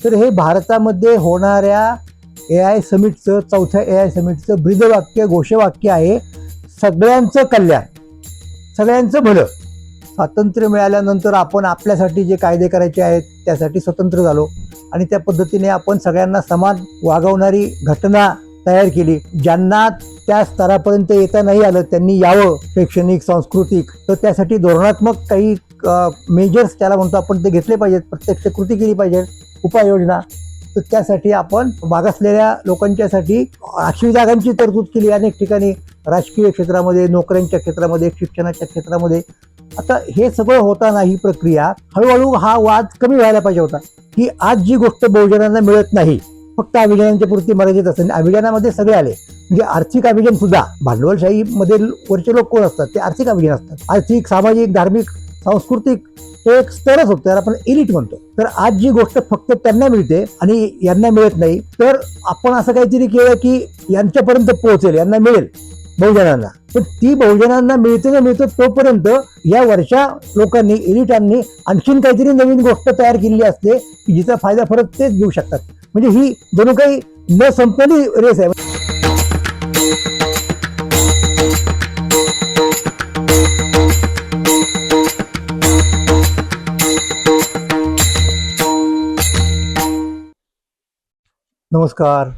तर हे भारतामध्ये होणाऱ्या AI समिटचं, चौथ्या AI समिटचं ब्रीदवाक्य, घोषवाक्य आहे, सगळ्यांचं कल्याण, सगळ्यांचं भलं. स्वातंत्र्य मिळाल्यानंतर आपण आपल्यासाठी जे कायदे करायचे आहेत त्यासाठी स्वतंत्र झालो आणि त्या पद्धतीने आपण सगळ्यांना समान वागवणारी घटना तयार केली. ज्यांना त्या स्तरापर्यंत येता नाही आलं त्यांनी यावं, शैक्षणिक, सांस्कृतिक, तर त्यासाठी धोरणात्मक काही मेजर्स त्याला म्हणतो आपण ते घेतले पाहिजेत, प्रत्यक्ष कृती केली पाहिजे, उपाययोजना. तर त्यासाठी आपण मागासलेल्या लोकांच्यासाठी 8वी जागांची तरतूद केली अनेक ठिकाणी, राजकीय क्षेत्रामध्ये, नोकऱ्यांच्या क्षेत्रामध्ये, शिक्षणाच्या क्षेत्रामध्ये. आता हे सगळं होताना ही प्रक्रिया हळूहळू हा वाद कमी व्हायला पाहिजे होता, की आज जी गोष्ट बहुजनांना मिळत नाही फक्त अभियानांच्या पुरती मर्यादित असते. अभियानामध्ये सगळे आले, म्हणजे आर्थिक अभियान सुद्धा, भांडवलशाही मध्ये वरचे लोक कोण असतात ते आर्थिक अभियान असतात. आर्थिक, सामाजिक, धार्मिक, सांस्कृतिक हे एक स्तरच होतं, त्याला आपण एलिट म्हणतो. तर आज जी गोष्ट फक्त त्यांना मिळते आणि यांना मिळत नाही, तर आपण असं काहीतरी केलं की यांच्यापर्यंत पोहोचेल, यांना मिळेल बहुजनांना. पण ती बहुजनांना मिळते ना मिळतं तोपर्यंत या वरच्या लोकांनी, एलिटांनी आणखीन काहीतरी नवीन गोष्ट तयार केलेली असते की जिचा फायदा फरक तेच घेऊ शकतात. म्हणजे ही जणू काही न संपलेली रेस आहे. नमस्कार,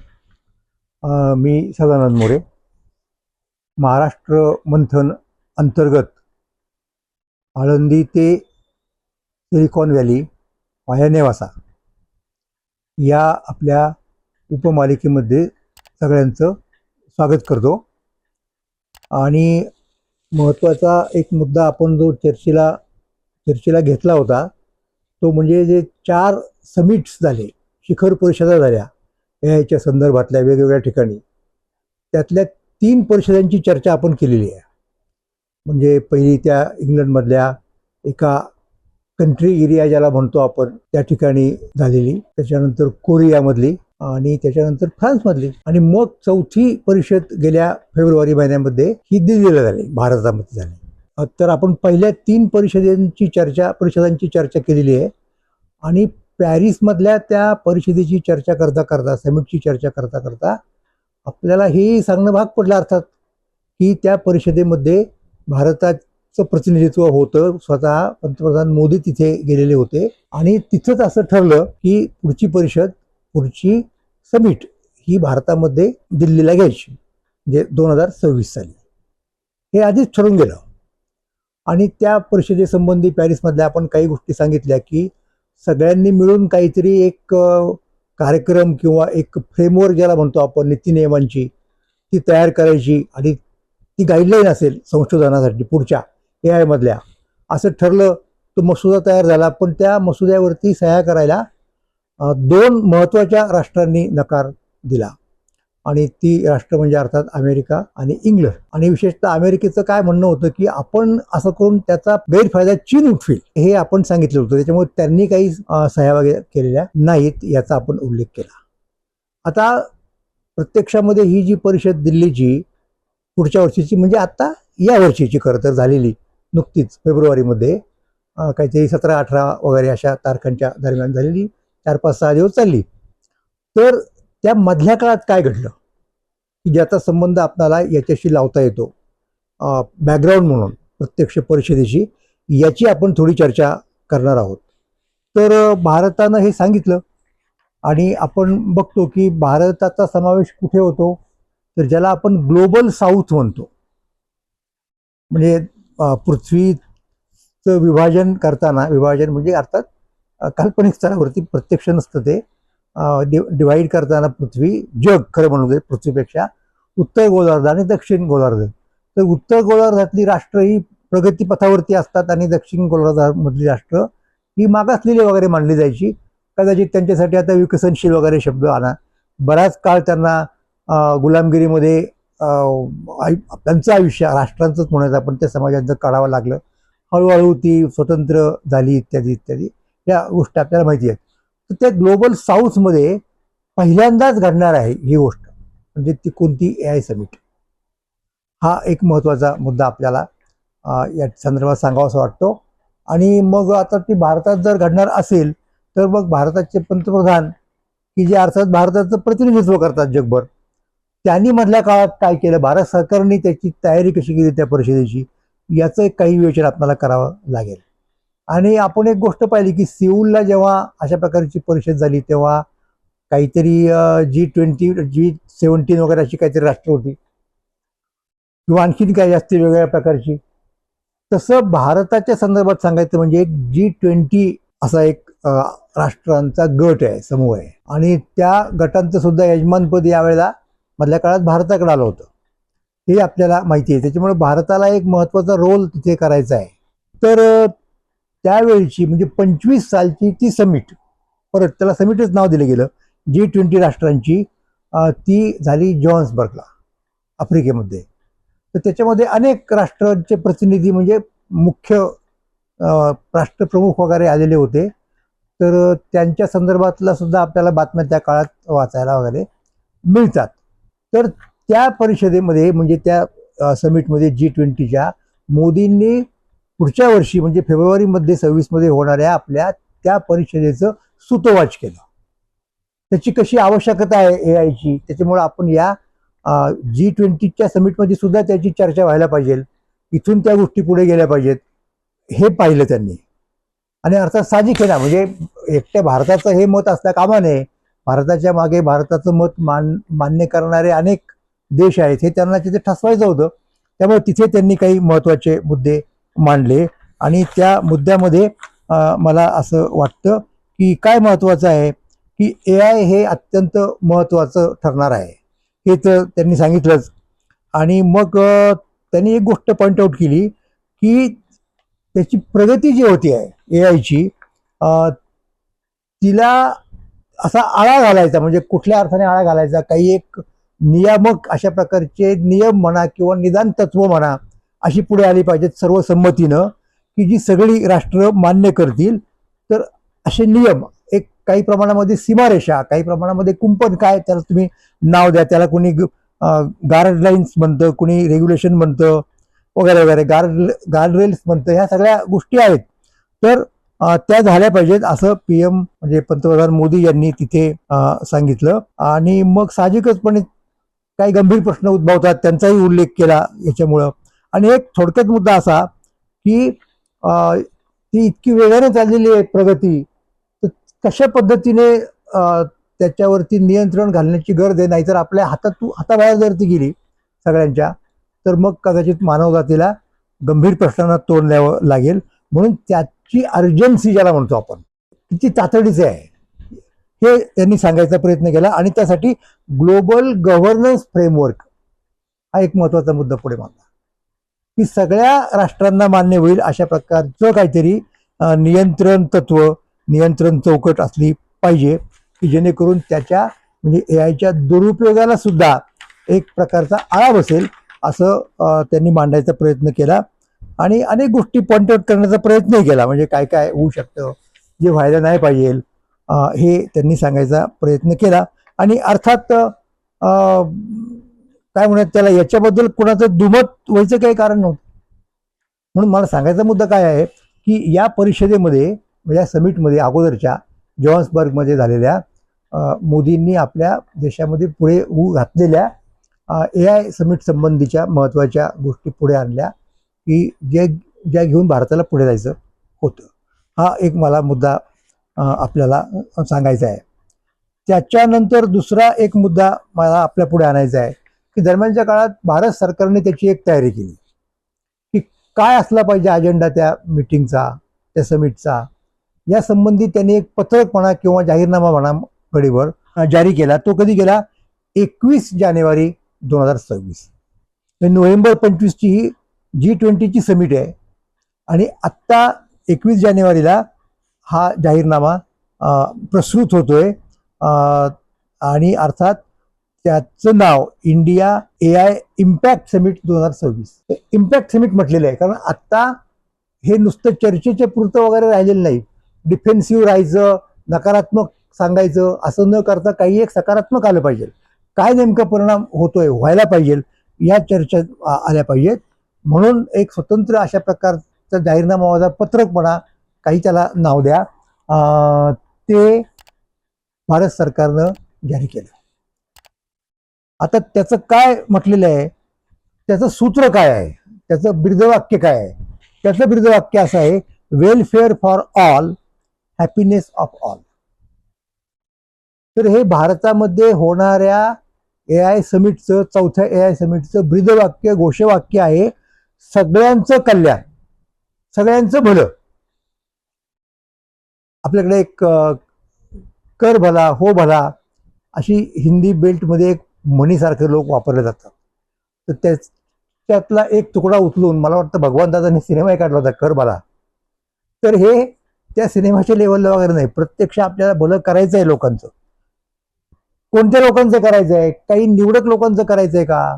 मी सदानंद मोरे. महाराष्ट्र मंथन अंतर्गत आळंदी ते सिलिकॉन व्हॅली वाया नेवासा या आपल्या उपमालिकेमध्ये सगळ्यांचं स्वागत करतो. आणि महत्त्वाचा एक मुद्दा आपण जो चर्चेला घेतला होता तो म्हणजे जे 4 समिट्स झाले, शिखर परिषदा झाल्या याच्या संदर्भातल्या वेगवेगळ्या ठिकाणी, त्यातल्या 3 परिषदांची चर्चा आपण केलेली आहे. म्हणजे पहिली त्या इंग्लंडमधल्या एका कंट्री एरिया ज्याला म्हणतो आपण त्या ठिकाणी झालेली, त्याच्यानंतर कोरियामधली आणि त्याच्यानंतर फ्रान्समधली, आणि मग 4थी परिषद गेल्या फेब्रुवारी महिन्यामध्ये ही दिल्लीला झाली, भारतामध्ये झाली. तर आपण पहिल्या 3 परिषदांची चर्चा केलेली आहे. आणि पॅरिसमधल्या त्या परिषदेची चर्चा करता समिटची चर्चा करता आपल्याला हे सांगणं भाग पडलं अर्थात की त्या परिषदेमध्ये भारताचं प्रतिनिधित्व होतं. स्वतः पंतप्रधान मोदी तिथे गेलेले होते आणि तिथंच असं ठरलं की पुढची समिट ही भारतामध्ये दिल्लीला घ्यायची, म्हणजे 2026 साली. हे आधीच ठरून गेलं. आणि त्या परिषदेसंबंधी पॅरिसमधल्या आपण काही गोष्टी सांगितल्या की सगळ्यांनी मिळून काहीतरी एक कार्यक्रम किंवा एक फ्रेमवर्क ज्याला म्हणतो आपण, नीती नियमांची, ती तयार करायची आणि ती गाईडलाईन असेल संशोधनासाठी पुढच्या AI मधल्या, असं ठरलं. तो मसुदा तयार झाला, पण त्या मसुद्यावरती सह्या करायला 2 महत्त्वाच्या राष्ट्रांनी नकार दिला. आणि ती राष्ट्र म्हणजे अर्थात अमेरिका आणि इंग्लंड. आणि विशेषतः अमेरिकेचं काय म्हणणं होतं की आपण असं करून त्याचा गैरफायदा चीन उठवेल, हे आपण सांगितलं होतं. त्याच्यामुळे त्यांनी काही सह्या वगैरे केलेल्या नाहीत याचा आपण उल्लेख केला. आता प्रत्यक्षामध्ये ही जी परिषद दिल्लीची पुढच्या वर्षीची, म्हणजे आता या वर्षीची खरं तर झालेली, नुकतीच फेब्रुवारीमध्ये काहीतरी 17-18 वगैरे अशा तारखांच्या दरम्यान झालेली, 4-5-6 दिवस चालली. तर त्या मधल्या काळात काय घडलं की ज्याचा संबंध आपल्याला याच्याशी लावता येतो बॅकग्राऊंड म्हणून प्रत्यक्ष परिषदेची, याची आपण थोडी चर्चा करणार आहोत. तर भारतानं हे सांगितलं आणि आपण बघतो की भारताचा समावेश कुठे होतो, तर ज्याला आपण ग्लोबल साऊथ म्हणतो. म्हणजे पृथ्वीचं विभाजन करताना, विभाजन म्हणजे अर्थात काल्पनिक स्तरावरती, प्रत्यक्ष नसतं ते, डिवाइड करताना पृथ्वी, जग खरं म्हणू पृथ्वीपेक्षा उत्तर गोलार्ध आणि दक्षिण गोलार्ध. तर उत्तर गोलार्धातली राष्ट्र ही प्रगतीपथावरती असतात आणि दक्षिण गोलार्धामधली राष्ट्र ही मागासलेली वगैरे मानली जायची. कदाचित त्यांच्यासाठी आता विकसनशील वगैरे शब्द आणा. बराच काळ त्यांना गुलामगिरीमध्ये त्यांचं आयुष्य, राष्ट्रांचंच म्हणायचं आपण, त्या समाजाचं काढावं लागलं. हळूहळू ती स्वतंत्र झाली, इत्यादी इत्यादी या गोष्टी आपल्याला माहिती आहेत. तर त्या ग्लोबल साऊथमध्ये पहिल्यांदाच घडणार आहे ही गोष्ट, म्हणजे ती कोणती AI समिट. हा एक महत्त्वाचा मुद्दा आपल्याला या संदर्भात सांगावासा वाटतो. आणि मग आता ती भारतात जर घडणार असेल तर मग भारताचे पंतप्रधान की जे अर्थात भारताचं प्रतिनिधित्व करतात जगभर, त्यांनी मधल्या काळात काय केलं, भारत सरकारने त्याची तयारी कशी केली त्या परिषदेची, याचं एक काही विवेचन आपल्याला करावं लागेल. आणि आपण एक गोष्ट पाहिली की सिऊलला जेव्हा अशा प्रकारची परिषद झाली तेव्हा काहीतरी G20 G17 वगैरे अशी काहीतरी राष्ट्र होती किंवा आणखीन काही असते वेगवेगळ्या प्रकारची. तसं भारताच्या संदर्भात सांगायचं म्हणजे एक G20 असा एक राष्ट्रांचा गट आहे, समूह आहे, आणि त्या गटांचं सुद्धा यजमानपद यावेळेला मधल्या काळात भारताकडे आलं होतं, हे आपल्याला माहिती आहे. त्याच्यामुळे भारताला एक महत्त्वाचा रोल तिथे करायचा आहे. तर त्यावेळची म्हणजे 25 सालची ती समिट, परत त्याला समिटच नाव दिलं गेलं, G20 राष्ट्रांची, ती झाली जोहान्सबर्गला, आफ्रिकेमध्ये. तर त्याच्यामध्ये अनेक राष्ट्रांचे प्रतिनिधी म्हणजे मुख्य राष्ट्रप्रमुख वगैरे आलेले होते. तर त्यांच्या संदर्भातला सुद्धा आपल्याला बातम्या त्या काळात वाचायला वगैरे मिळतात. तर त्या परिषदेमध्ये म्हणजे त्या समिटमध्ये G20च्या मोदींनी पुढच्या वर्षी म्हणजे फेब्रुवारीमध्ये 26 होणाऱ्या आपल्या त्या परिषदेचं सूतोवाच केलं. त्याची कशी आवश्यकता आहे AIची, त्याच्यामुळे आपण या G20च्या समिटमध्ये सुद्धा त्याची चर्चा व्हायला पाहिजे, इथून त्या गोष्टी पुढे गेल्या पाहिजेत, हे पाहिलं त्यांनी. आणि अर्थात साहजिक आहे ना, म्हणजे एकट्या भारताचं हे मत असता कामा नये. भारताच्या मागे भारताचं मत मान्य करणारे अनेक देश आहेत, हे त्यांना तिथे ठसवायचं होतं. त्यामुळे तिथे त्यांनी काही महत्त्वाचे मुद्दे मांडले. आणि त्या मुद्द्यामध्ये मला असं वाटतं की काय महत्त्वाचं आहे की AI हे अत्यंत महत्त्वाचं ठरणार आहे, हे तर त्यांनी सांगितलंच. आणि मग त्यांनी एक गोष्ट पॉइंट आऊट केली की त्याची प्रगती जी होती आहे AIची, तिला असा आळा घालायचा, म्हणजे कुठल्या अर्थाने आळा घालायचा, काही एक नियामक अशा प्रकारचे नियम म्हणा किंवा निदान तत्व म्हणा अशी पुढे आली पाहिजेत सर्वसंमतीनं, की जी सगळी राष्ट्र मान्य करतील. तर असे नियम, एक काही प्रमाणामध्ये सीमारेषा, काही प्रमाणामध्ये कुंपण, काय त्याला तुम्ही नाव द्या, त्याला कोणी गार्डलाईन्स म्हणतं, कोणी रेग्युलेशन म्हणतं वगैरे वगैरे, गार्डरेल्स म्हणतं, ह्या सगळ्या गोष्टी आहेत. तर त्या झाल्या पाहिजेत असं PM म्हणजे पंतप्रधान मोदी यांनी तिथे सांगितलं. आणि मग साहजिकचपणे काही गंभीर प्रश्न उद्भवतात, त्यांचाही उल्लेख केला याच्यामुळं. आणि एक थोडक्यात मुद्दा असा की ती इतकी वेगाने चाललेली आहे प्रगती, तर कशा पद्धतीने त्याच्यावरती नियंत्रण घालण्याची गरज आहे. नाहीतर आपल्या हाताबाहेर जर ती गेली सगळ्यांच्या, तर मग कदाचित मानवजातीला गंभीर प्रश्नांना तोंड द्यावं लागेल. म्हणून त्याची अर्जन्सी ज्याला म्हणतो आपण, किती तातडीचे आहे हे त्यांनी सांगायचा प्रयत्न केला. आणि त्यासाठी ग्लोबल गव्हर्नन्स फ्रेमवर्क हा एक महत्त्वाचा मुद्दा पुढे मांडला, की सगळ्या राष्ट्रांना मान्य होईल अशा प्रकारचं काहीतरी नियंत्रण तत्व, नियंत्रण चौकट असली पाहिजे, की जेणेकरून त्याच्या म्हणजे AIच्या दुरुपयोगाला सुद्धा एक प्रकारचा आळा बसेल, असं त्यांनी मांडायचा प्रयत्न केला. आणि अनेक गोष्टी पॉइंट आउट करण्याचा प्रयत्नही केला, म्हणजे काय काय होऊ शकतं, जे व्हायला नाही पाहिजे, हे त्यांनी सांगायचा प्रयत्न केला. आणि अर्थात काय म्हणत त्याला, याच्याबद्दल कोणाचं दुमत व्हायचं काही कारण नव्हतं. म्हणून मला सांगायचा मुद्दा काय आहे की या परिषदेमध्ये म्हणजे या समिटमध्ये अगोदरच्या जोहान्सबर्गमध्ये झालेल्या मोदींनी आपल्या देशामध्ये पुढे घातलेल्या AI समिट संबंधीच्या महत्त्वाच्या गोष्टी पुढे आणल्या, की ज्या घेऊन भारताला पुढे जायचं होतं. हा एक मला मुद्दा आपल्याला सांगायचा आहे. त्याच्यानंतर दुसरा एक मुद्दा मला आपल्या पुढे आणायचा आहे की दरम्यानच्या काळात भारत सरकारने त्याची एक तयारी केली की काय असला पाहिजे अजेंडा त्या मीटिंगचा, त्या समिटचा. या संबंधी त्यांनी एक पत्रक म्हणा किंवा जाहीरनामा म्हणा घडीवर जारी केला. तो कधी केला? 21 जानेवारी 2026. नोव्हेंबर 25ची ही G20ची समिट आहे. आणि आत्ता 21 जानेवारीला हा जाहीरनामा प्रस्तुत होतोय. आणि अर्थात त्याचं नाव India AI impact summit 2026. Impact summit म्हटलेलं आहे कारण आत्ता हे नुसतं चर्चेच्या पुरतं वगैरे राहिलेलं नाही. डिफेन्सिव्ह राहायचं, नकारात्मक सांगायचं असं न करता काही एक सकारात्मक आलं पाहिजे. काय नेमका परिणाम होतोय, व्हायला पाहिजे, या चर्चा आल्या पाहिजेत. म्हणून एक स्वतंत्र अशा प्रकारचा जाहीरनामा, पत्रक म्हणा, काही त्याला नाव द्या, ते भारत सरकारनं जारी केलं. आता त्याचं काय म्हटलेलं आहे, त्याचं सूत्र काय आहे, त्याचं ब्रीदवाक्य काय आहे? त्याचं ब्रीदवाक्य असं आहे, welfare for all, happiness of all. तर हे भारतामध्ये होणाऱ्या AI समिटचं, चौथ्या AI समिटचं ब्रीदवाक्य, घोषवाक्य आहे, सगळ्यांचं कल्याण, सगळ्यांचं भलं. आपल्याकडे एक कर भला हो भला अशी हिंदी बेल्टमध्ये एक म्हणीसारखे लोक वापरले जातात. तर त्यातला एक तुकडा उचलून मला वाटतं भगवान दादांनी सिनेमाही काढला होता, कर भला. तर हे त्या सिनेमाच्या लेवलला वगैरे नाही, प्रत्यक्ष आपल्याला भलं करायचं आहे लोकांचं. कोणत्या लोकांचं करायचं आहे? काही निवडक लोकांचं करायचंय का?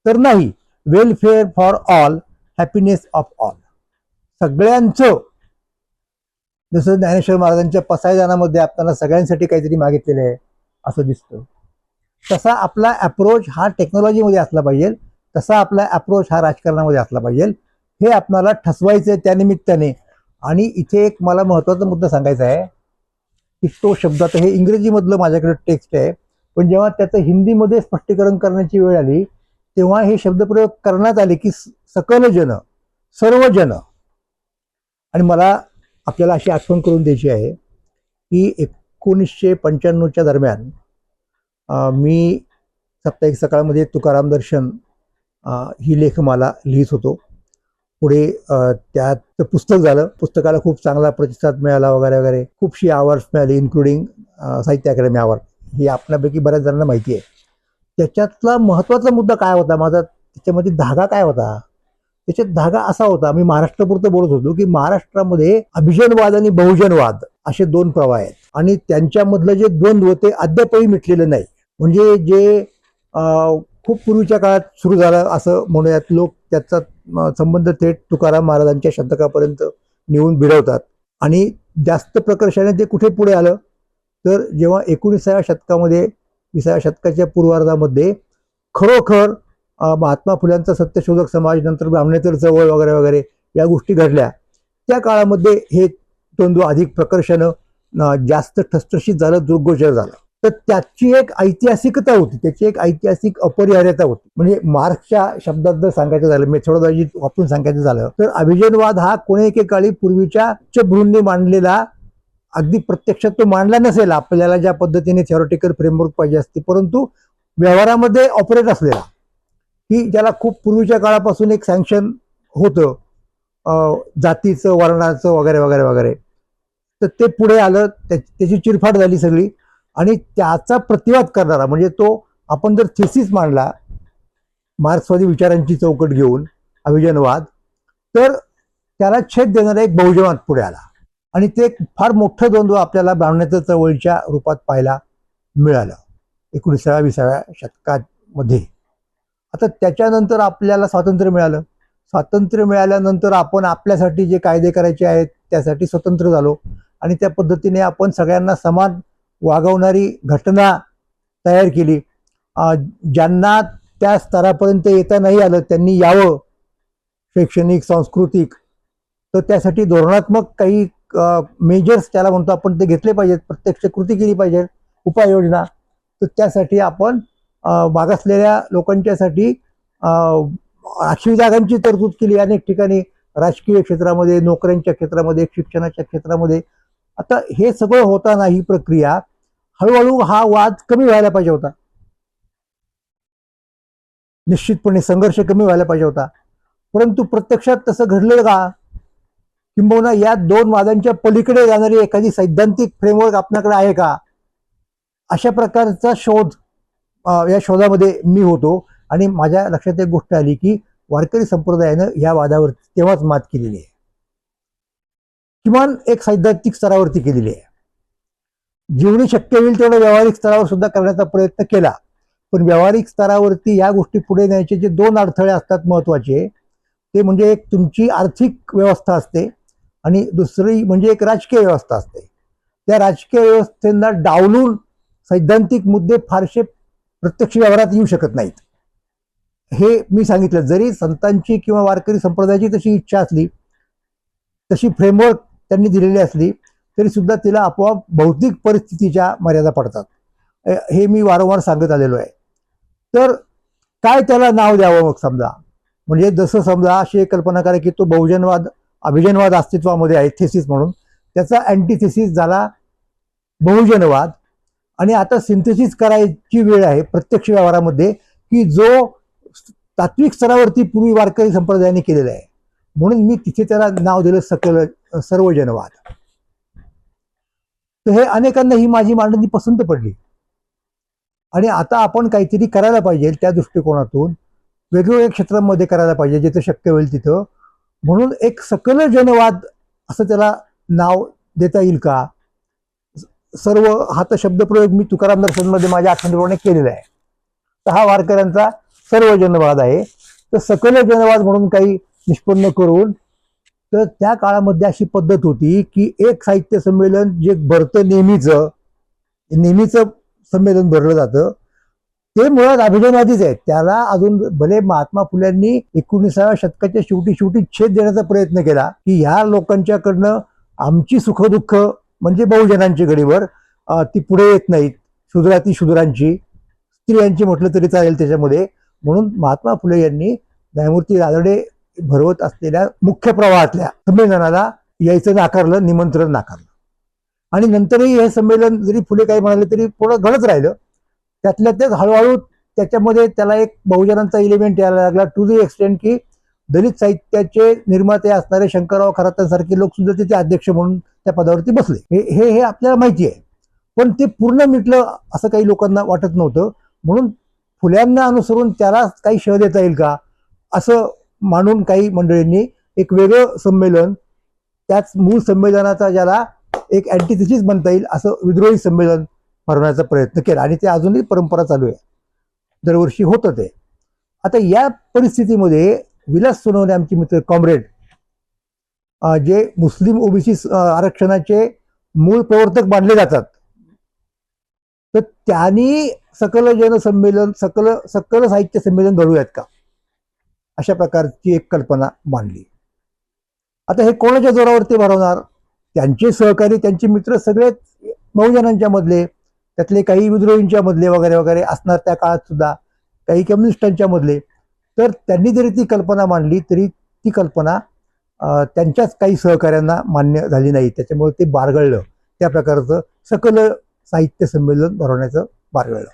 तर नाही. Welfare for all, happiness of all, सगळ्यांचं. जसं ज्ञानेश्वर महाराजांच्या पसायदानामध्ये आपल्याला सगळ्यांसाठी काहीतरी मागितलेलं आहे असं दिसतं, तसा आपला अप्रोच हा टेक्नॉलॉजीमध्ये असला पाहिजे, तसा आपला अप्रोच हा राजकारणामध्ये असला पाहिजे. हे आपल्याला ठसवायचं आहे त्यानिमित्ताने. आणि इथे एक मला महत्त्वाचा मुद्दा सांगायचा आहे की तो शब्द, आता हे इंग्रजीमधलं माझ्याकडे टेक्स्ट आहे, पण जेव्हा त्याचं हिंदीमध्ये स्पष्टीकरण करण्याची वेळ आली तेव्हा हे शब्दप्रयोग करण्यात आले की सकल जन, सर्व जन. आणि मला आपल्याला अशी आठवण करून द्यायची आहे की 1995च्या दरम्यान मी साप्ताहिक सकाळमध्ये तुकाराम दर्शन ही लेखमाला लिहित होतो. पुढे त्यात पुस्तक झालं, पुस्तकाला खूप चांगला प्रतिसाद मिळाला वगैरे वगैरे, खूपशी अवॉर्ड्स मिळाली, इन्क्लुडिंग साहित्य अकादमी अवॉर्ड. ही आपल्यापैकी बऱ्याच जणांना माहिती आहे. त्याच्यातला महत्त्वाचा मुद्दा काय होता माझा, त्याच्यामध्ये धागा काय होता? त्याच्यात धागा असा होता, मी महाराष्ट्रापुरतं बोलत होतो की महाराष्ट्रामध्ये अभिजनवाद आणि बहुजनवाद असे दोन प्रवाह आहेत आणि त्यांच्यामधलं जे द्वंद्व ते अद्यापही मिटलेलं नाही. म्हणजे जे खूप पूर्वीच्या काळात सुरू झालं असं म्हणूयात, लोक त्याचा संबंध थेट तुकाराम महाराजांच्या शतकापर्यंत नेऊन भिडवतात. आणि जास्त प्रकर्षाने ते कुठे पुढे आलं तर जेव्हा 19व्या शतकामध्ये, 20व्या शतकाच्या पूर्वार्धामध्ये खरोखर महात्मा फुल्यांचा सत्यशोधक समाज, नंतर ब्राह्मणेतर चळवळ वगैरे वगैरे या गोष्टी घडल्या, त्या काळामध्ये हे द्वंद्व अधिक प्रकर्षानं जास्त ठसठशीत झालं, दृग्गोचर झालं. तर त्याची एक ऐतिहासिकता होती, त्याची एक ऐतिहासिक अपरिहार्यता होती. म्हणजे मार्क्सच्या शब्दात जर सांगायचं झालं, मेथोडॉलॉजी वापरून सांगायचं झालं तर अभिजनवाद हा कोणी एकेकाळी पूर्वीच्या उच्चभ्रूंनी मांडलेला, अगदी प्रत्यक्षात तो मांडला नसेल, आपल्याला ज्या पद्धतीने थिओरिटिकल फ्रेमवर्क पाहिजे असते, परंतु व्यवहारामध्ये ऑपरेट असलेला, की ज्याला खूप पूर्वीच्या काळापासून एक सँक्शन होतं जातीचं, वर्णाचं वगैरे वगैरे वगैरे, तर ते पुढे आलं, त्याची चिरफाड झाली सगळी. आणि त्याचा प्रतिवाद करणारा म्हणजे तो, आपण जर थिसिस मांडला मार्क्सवादी विचारांची चौकट घेऊन अभिजनवाद, तर त्याला छेद देणारा एक बहुजनवाद पुढे आला. आणि ते फार मोठं द्वंद्व आपल्याला ब्राह्मणेतर चळवळीच्या रूपात पाहायला मिळालं 19व्या-20व्या शतकामध्ये. आता त्याच्यानंतर आपल्याला स्वातंत्र्य मिळालं. स्वातंत्र्य मिळाल्यानंतर आपण आपल्यासाठी जे कायदे करायचे आहेत त्यासाठी स्वतंत्र झालो आणि त्या पद्धतीने आपण सगळ्यांना समान वागवणारी घटना तयार केली. ज्यांना त्या स्तरापर्यंत येता नाही आलं त्यांनी यावं, शैक्षणिक, सांस्कृतिक. तर त्यासाठी धोरणात्मक काही मेजर्स त्याला म्हणतो आपण, ते घेतले पाहिजेत, प्रत्यक्ष कृती केली पाहिजे, उपाययोजना. तर त्यासाठी आपण मागासलेल्या लोकांच्यासाठी राखीव जागांची तरतूद केली अनेक ठिकाणी, राजकीय क्षेत्रामध्ये, नोकऱ्यांच्या क्षेत्रामध्ये, शिक्षणाच्या क्षेत्रामध्ये. आता हे सगळं होताना ही प्रक्रिया हळूहळू हा वाद कमी व्हायला पाहिजे होता, निश्चितपणे संघर्ष कमी व्हायला पाहिजे होता, परंतु प्रत्यक्षात तसं घडलं का? किंबहुना या दोन वादांच्या पलीकडे जाणारी एखादी सैद्धांतिक फ्रेमवर्क आपल्याकडे आहे का? अशा प्रकारचा शोध, या शोधामध्ये मी होतो. आणि माझ्या लक्षात एक गोष्ट आली की वारकरी संप्रदायानं या वादावर तेव्हाच मात केलेली आहे, किमान एक सैद्धांतिक स्तरावरती केलेली आहे. जेवढी शक्य होईल तेवढं व्यावहारिक स्तरावर सुद्धा करण्याचा प्रयत्न केला, पण व्यावहारिक स्तरावरती या गोष्टी पुढे न्यायचे जे दोन अडथळे असतात महत्वाचे, ते म्हणजे एक तुमची आर्थिक व्यवस्था असते आणि दुसरी म्हणजे एक राजकीय व्यवस्था असते. त्या राजकीय व्यवस्थेला डावलून सैद्धांतिक मुद्दे फारसे प्रत्यक्ष व्यवहारात येऊ शकत नाहीत. हे मी सांगितलं, जरी संतांची किंवा वारकरी संप्रदायाची तशी इच्छा असली, तशी फ्रेमवर्क त्यांनी दिलेली असली, तरी सुद्धा तिला आपोआप भौतिक परिस्थितीच्या मर्यादा पडतात. हे मी वारंवार सांगत आलेलो आहे. तर काय त्याला नाव द्यावं मग समजा, म्हणजे जसं समजा अशी एक कल्पना करा की तो बहुजनवाद अभिजनवाद अस्तित्वामध्ये आहे थेसिस म्हणून, त्याचा अँटीथेसिस झाला बहुजनवाद. आणि आता सिंथेसिस करायची वेळ आहे प्रत्यक्ष व्यवहारामध्ये की जो तात्विक स्तरावरती पूर्वी वारकरी संप्रदायाने केलेला आहे. म्हणून मी तिथे त्याला नाव दिलं सर्वजनवाद. तर हे अनेकांना ही माझी मांडणी पसंत पडली आणि आता आपण काहीतरी करायला पाहिजे त्या दृष्टिकोनातून, वेगवेगळ्या क्षेत्रांमध्ये करायला पाहिजे जिथं शक्य होईल तिथं. म्हणून एक सकल जनवाद असं त्याला नाव देता येईल का? सर्व हा तर शब्दप्रयोग मी तुकाराम दर्शनमध्ये माझ्या आठवणीप्रमाणे केलेला आहे. तर हा वारकऱ्यांचा सर्व जनवाद आहे. तर सकल जनवाद म्हणून काही निष्पन्न करून, तर त्या काळामध्ये अशी पद्धत होती की एक साहित्य संमेलन जे भरतं नेहमीचं संमेलन भरलं जातं, ते मुळात अभिजनवादीच आहे. त्याला अजून भले महात्मा फुल्यांनी 19व्या शतकाच्या शेवटी छेद देण्याचा प्रयत्न केला की ह्या लोकांच्याकडनं आमची सुखदुःख म्हणजे बहुजनांची गडीवर ती पुढे येत नाहीत, शूद्राती शूद्रांची, स्त्रियांची म्हटलं तरी चालेल त्याच्यामध्ये. म्हणून महात्मा फुले यांनी न्यायमूर्ती रानडे भरवत असलेल्या मुख्य प्रवाहातल्या संमेलनाला यायचं नाकारलं, निमंत्रण नाकारलं. आणि नंतरही हे संमेलन जरी फुले काही म्हणाले तरी पुढं घडत राहिलं. त्यातल्या त्यात हळूहळू त्याच्यामध्ये त्याला एक बहुजनांचा एलिमेंट यायला लागला, टू दी एक्सटेंट की दलित साहित्याचे निर्माते असणारे शंकरराव खरातांसारखे लोक सुद्धा तिथे अध्यक्ष म्हणून त्या पदावरती बसले. हे आपल्याला माहिती आहे. पण ते पूर्ण मिटलं असं काही लोकांना वाटत नव्हतं. म्हणून फुल्यांना अनुसरून त्याला काही शह देता येईल का असं मानून काही मंडळींनी एक वेगळं संमेलन, त्याच मूळ संमेलनाचा ज्याला एक अँटीथेसिस म्हणता येईल असं विद्रोही संमेलन भरवण्याचा प्रयत्न केला. आणि ते अजूनही परंपरा चालू आहे, दरवर्षी होतं ते. आता या परिस्थितीमध्ये विलास सोनवणे आमचे मित्र कॉम्रेड, जे मुस्लिम ओबीसी आरक्षणाचे मूळ प्रवर्तक मानले जातात, तर त्यांनी सकल जनसंमेलन सकल साहित्य संमेलन घडूयात का अशा प्रकारची एक कल्पना मांडली. आता हे कोणाच्या जोरावरती भरवणार? त्यांचे सहकारी, त्यांचे मित्र सगळे बहुजनांच्या मधले, त्यातले काही विद्रोहींच्या मधले वगैरे वगैरे असणार त्या काळात सुद्धा, काही कम्युनिस्टांच्या मधले. तर त्यांनी जरी ती कल्पना मांडली तरी ती कल्पना त्यांच्याच काही सहकाऱ्यांना मान्य झाली नाही. त्याच्यामुळे ते बारगळलं, त्या प्रकारचं सकल साहित्य संमेलन भरवण्याचं बारगळलं.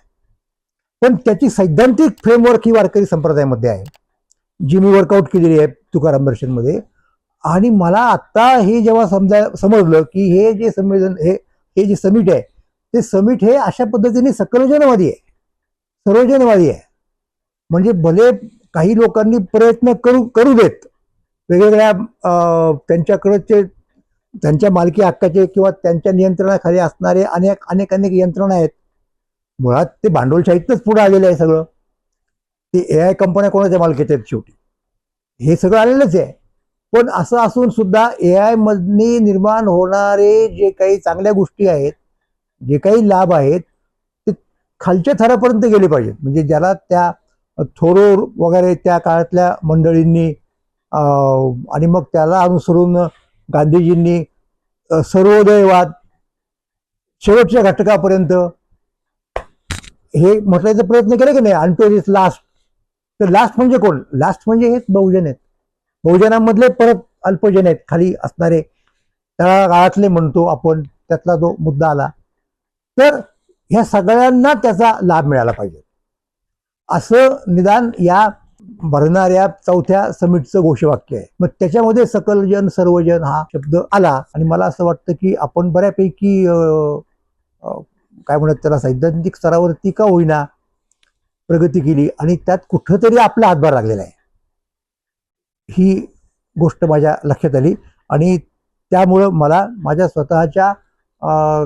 पण त्याची सैद्धांतिक फ्रेमवर्क ही वारकरी संप्रदायामध्ये आहे, जी मी वर्कआउट केलेली आहे तुकाराम दर्शनमध्ये. आणि मला आत्ता हे जेव्हा समजलं की हे जे संमेलन, हे जे समिट आहे, ते समिट हे अशा पद्धतीने सकलजनवादी आहे, सर्वजनवादी आहे. म्हणजे भले काही लोकांनी प्रयत्न करू देत, वेगवेगळ्या त्यांच्याकडचे, त्यांच्या मालकी हक्काचे किंवा त्यांच्या नियंत्रणाखाली असणारे अनेक यंत्रणा आहेत. मुळात ते भांडवलशाहीतच पुढे आलेलं आहे सगळं. ते AI कंपन्या कोणाच्या मालकीच्या आहेत शेवटी, हे सगळं आलेलंच आहे. पण असं असून सुद्धा AI मधनी निर्माण होणारे जे काही चांगल्या गोष्टी आहेत, जे काही लाभ आहेत, ते खालच्या थरापर्यंत गेले पाहिजेत. म्हणजे ज्याला त्या थोरोर वगैरे त्या काळातल्या मंडळींनी आणि मग त्याला अनुसरून गांधीजींनी सर्वोदयवाद शेवटच्या घटकापर्यंत हे म्हटल्याचा प्रयत्न केला की नाही, अनटिल इज लास्ट. तर लास्ट म्हणजे कोण? लास्ट म्हणजे हेच बहुजन आहेत. बहुजनांमधले परत अल्पजन आहेत, खाली असणारे त्या काळातले म्हणतो आपण, त्यातला जो मुद्दा आला. तर ह्या सगळ्यांना त्याचा लाभ मिळाला पाहिजे असं निदान या भरणाऱ्या चौथ्या समिटचं घोषवाक्य आहे. मग त्याच्यामध्ये सकलजन सर्वजन हा शब्द आला आणि मला असं वाटतं की आपण बऱ्यापैकी काय म्हणत त्याला सैद्धांतिक स्तरावरती का होईना प्रगती केली आणि त्यात कुठंतरी आपला हातभार लागलेला आहे, ही गोष्ट माझ्या लक्षात आली. आणि त्यामुळं मला माझ्या स्वतःच्या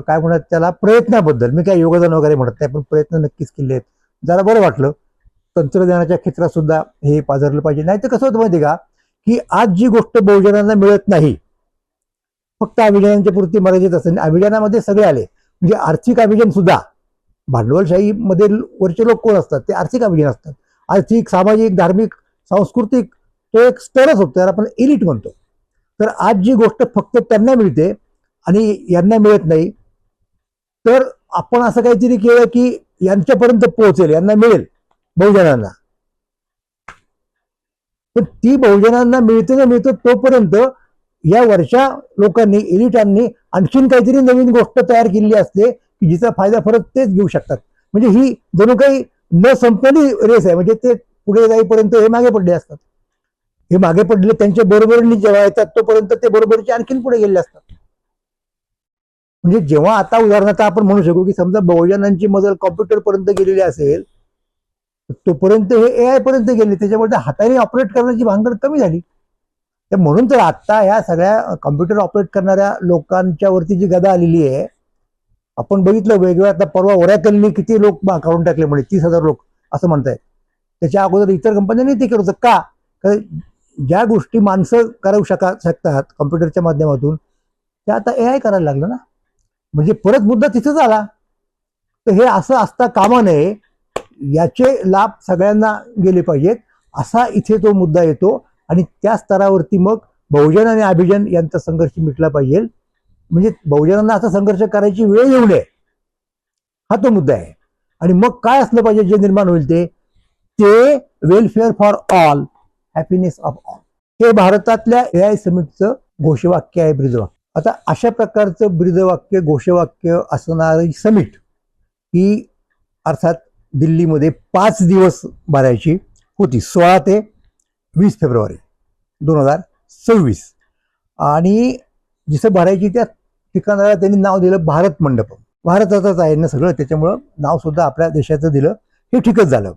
काय म्हणत त्याला प्रयत्नाबद्दल, मी काय योगदान वगैरे म्हणत नाही, पण प्रयत्न नक्कीच केले आहेत, जरा बरं वाटलं. तंत्रज्ञानाच्या क्षेत्रात सुद्धा हे पाझरलं पाहिजे. नाही तर कसं होतं माहिती का, की आज जी गोष्ट बहुजनांना मिळत नाही, फक्त अभिजनांच्या पुरती मर्यादित असेल. अभिजनामध्ये सगळे आले, म्हणजे आर्थिक अभिजन सुद्धा, भांडवलशाहीमध्ये वरचे लोक कोण असतात? ते आर्थिक अभिजन असतात. आर्थिक, सामाजिक, धार्मिक, सांस्कृतिक तो एक स्तरच होतो, त्याला आपण एलिट म्हणतो. तर आज जी गोष्ट फक्त त्यांना मिळते आणि यांना मिळत नाही, तर आपण असं काहीतरी केलं की यांच्यापर्यंत पोहोचेल, यांना मिळेल बहुजनांना. पण ती बहुजनांना मिळते ना मिळतं तोपर्यंत या वरच्या लोकांनी, एलिटांनी आणखीन काहीतरी नवीन गोष्ट तयार केलेली असते की जिचा फायदा परत तेच घेऊ शकतात. म्हणजे ही जणू काही न संपलेली रेस आहे. म्हणजे ते पुढे जाईपर्यंत हे मागे पडले असतात. हे मागे पडले त्यांच्या बरोबरीने जेव्हा येतात तोपर्यंत ते बरोबरीचे आणखीन पुढे गेलेले असतात. म्हणजे जेव्हा आता उदाहरणार्थ आपण म्हणू शकू की समजा बहुजनांची मजल कॉम्प्युटर पर्यंत गेलेली असेल, तोपर्यंत हे AI पर्यंत गेले, त्याच्यामुळे हाताने ऑपरेट करण्याची भानगड कमी झाली. तर म्हणून तर आता ह्या सगळ्या कॉम्प्युटर ऑपरेट करणाऱ्या लोकांच्या वरती जी गदा आलेली आहे, आपण बघितलं वेगवेगळ्या. आता परवा ओरॅकलनी किती लोक काढून टाकले, म्हणजे 30,000 लोक असं म्हणतायत. त्याच्या अगोदर इतर कंपन्यांनी ते केलं होतं. का? ज्या गोष्टी माणसं करू शकतात कॉम्प्युटरच्या माध्यमातून, त्या आता AI करायला लागलं ना. म्हणजे परत मुद्दा तिथेच आला. तर हे असं असता कामा नये, याचे लाभ सगळ्यांना गेले पाहिजेत, असा इथे तो मुद्दा येतो. आणि त्या स्तरावरती मग बहुजन आणि अभिजन यांचा संघर्ष मिटला पाहिजे. म्हणजे बहुजनांना असा संघर्ष करायची वेळ येऊ नये, हा तो मुद्दा आहे. आणि मग काय असलं पाहिजे जे निर्माण होईल ते welfare for all, happiness of all, हे भारतातल्या AI समिटचं घोषवाक्य आहे, ब्रीदवाक्य. आता अशा प्रकारचं ब्रीदवाक्य, घोषवाक्य असणारी समिट ही अर्थात दिल्लीमध्ये 5 दिवस भरायची होती, 16 ते 20 फेब्रुवारी 2026. आणि जिथं भरायची त्या ठिकाणाला त्यांनी नाव दिलं भारत मंडपम. भारतातच आहे ना सगळं, त्याच्यामुळं नाव सुद्धा आपल्या देशाचं दिलं, हे ठीकच झालं.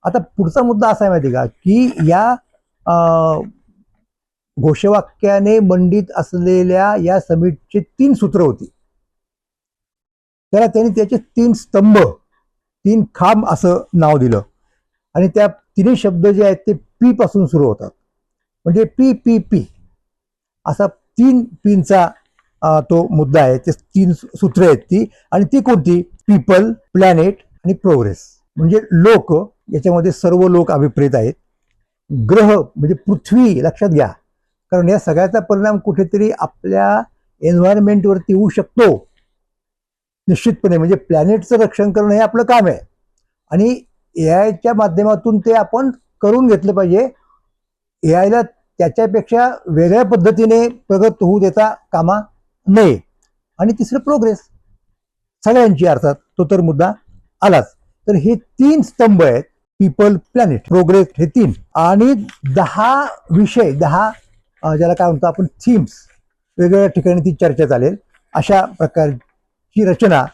आता पुढचा मुद्दा असा आहे माहिती का, की या घोषवाक्याने मंडित असलेल्या या समिटचे 3 सूत्र होती. त्याला त्यांनी त्याचे 3 स्तंभ, 3 खांब असं नाव दिलं. आणि त्या तिन्ही शब्द जे आहेत ते पी पासून सुरू होतात. म्हणजे पी असा 3 पींचा तो मुद्दा आहे. ते 3 सूत्र आहेत ती. आणि ती कोणती? पीपल, प्लॅनेट आणि प्रोग्रेस. म्हणजे लोक, याच्यामध्ये सर्व लोक अभिप्रेत आहेत. ग्रह म्हणजे पृथ्वी लक्षात घ्या, कारण या सगळ्याचा परिणाम कुठेतरी आपल्या एन्व्हायरमेंटवरती होऊ शकतो निश्चितपणे. म्हणजे प्लॅनेटचं रक्षण करणं हे आपलं काम आहे. आणि AIच्या माध्यमातून ते आपण करून घेतलं पाहिजे. AIला त्याच्यापेक्षा वेगळ्या पद्धतीने प्रगत होऊ देता कामा नये. आणि तिसरं प्रोग्रेस सगळ्यांची, अर्थात तो तर मुद्दा आलाच. तर हे 3 स्तंभ आहेत, पीपल, प्लॅनेट, प्रोग्रेस, हे 3. आणि 10 विषय, 10 ज्याला काय म्हणतो आपण थीम्स, वेगवेगळ्या ठिकाणी ती चर्चा चालेल अशा प्रकारची रचना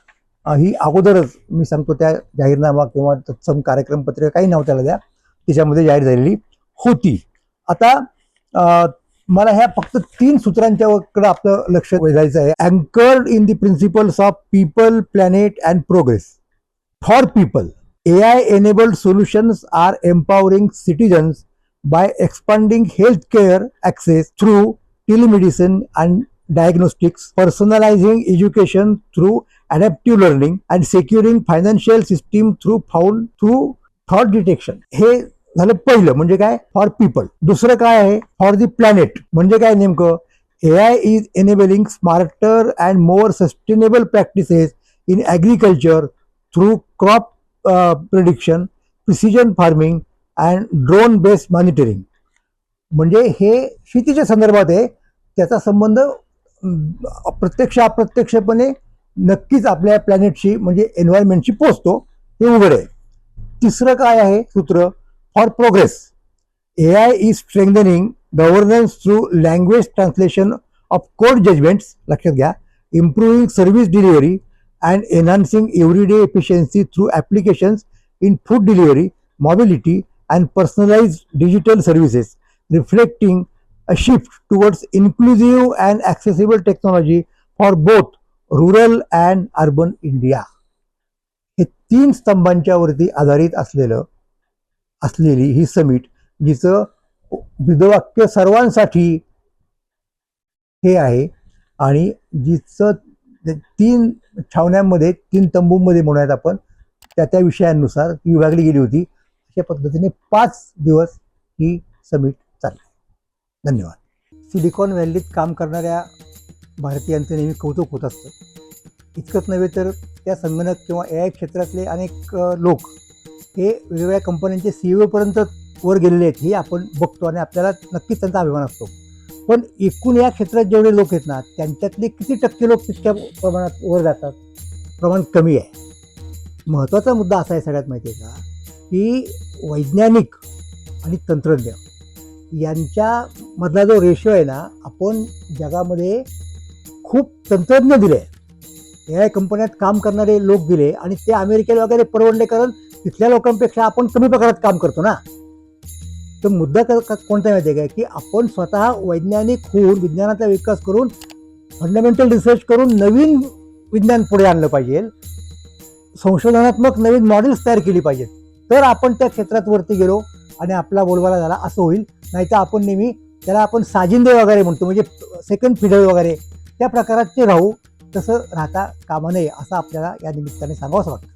ही अगोदरच मी सांगतो त्या जाहीरनामा किंवा तत्सम कार्यक्रम पत्रिका, काही नाव त्याला द्या, त्याच्यामध्ये जाहीर झालेली होती. आता मला ह्या फक्त 3 सूत्रांच्याकडे आपलं लक्ष वेधायचं आहे. Anchored in the principles of people, planet and progress. For people, AI enabled solutions are empowering citizens by expanding healthcare access through telemedicine and diagnostics, personalizing education through adaptive learning, and securing financial system through thought detection. हे झालं पहिलं, म्हणजे काय? For people. दुसरं काय आहे? For the planet. म्हणजे काय नेमकं? AI is enabling smarter and more sustainable practices in agriculture through crop prediction, precision farming and drone based monitoring. म्हणजे हे शेतीच्या संदर्भात आहे. त्याचा संबंध प्रत्यक्ष अप्रत्यक्षपणे नक्कीच आपल्या प्लॅनेटशी म्हणजे एन्व्हायरमेंटशी पोचतो, हे उघड आहे. तिसरं काय आहे सूत्र? For progress. AI is strengthening governance through language translation of court judgments, लक्षात घ्या, improving service delivery and enhancing everyday efficiency through applications in food delivery, mobility, and personalized digital services, reflecting a shift towards inclusive and accessible technology for both rural and urban India. हे 3 स्तंभांच्या वरती आधारित असलेली ही summit, जिचं ब्रीदवाक्य सर्वांसाठी हे आहे, आणि जिचं 3 छावण्यांमध्ये, 3 तंबूंमध्ये म्हणूयात आपण, त्या विषयांनुसार ती विभागली गेली होती. अशा पद्धतीने 5 दिवस ही समिट चालली. धन्यवाद. सिलिकॉन व्हॅलीत काम करणाऱ्या भारतीयांचं नेहमी कौतुक होत असतं. इतकंच नव्हे तर त्या संगणक किंवा AI क्षेत्रातले अनेक लोक हे वेगवेगळ्या कंपन्यांचे CEO पर्यंत वर गेलेले आहेत हे आपण बघतो आणि आपल्याला नक्कीच त्यांचा अभिमान असतो. पण एकूण या क्षेत्रात जेवढे लोक आहेत ना त्यांच्यातले किती टक्के लोक तितक्या प्रमाणात वर जातात? प्रमाण कमी आहे. महत्त्वाचा मुद्दा असा आहे सगळ्यात माहिती आहे का, की वैज्ञानिक आणि तंत्रज्ञ यांच्यामधला जो रेशो आहे ना, आपण जगामध्ये खूप तंत्रज्ञ दिले, AI कंपन्यात काम करणारे लोक दिले आणि ते अमेरिकेला वगैरे परवडले, कारण तिथल्या लोकांपेक्षा आपण कमी प्रकारात काम करतो ना. तर मुद्दा कोणता माहिती आहे का, की आपण स्वतः वैज्ञानिक होऊन विज्ञानाचा विकास करून फंडामेंटल रिसर्च करून नवीन विज्ञान पुढे आणलं पाहिजे, संशोधनात्मक नवीन मॉडेल्स तयार केली पाहिजेत, तर आपण त्या क्षेत्रात वरती गेलो आणि आपला बोलबाला झाला असं होईल. नाही तर आपण नेहमी त्याला आपण साजिंदे वगैरे म्हणतो, म्हणजे सेकंड फिडल वगैरे त्या प्रकाराचे राहू. तसं राहता कामा नये असं आपल्याला या निमित्ताने सांगावंसं वाटतं.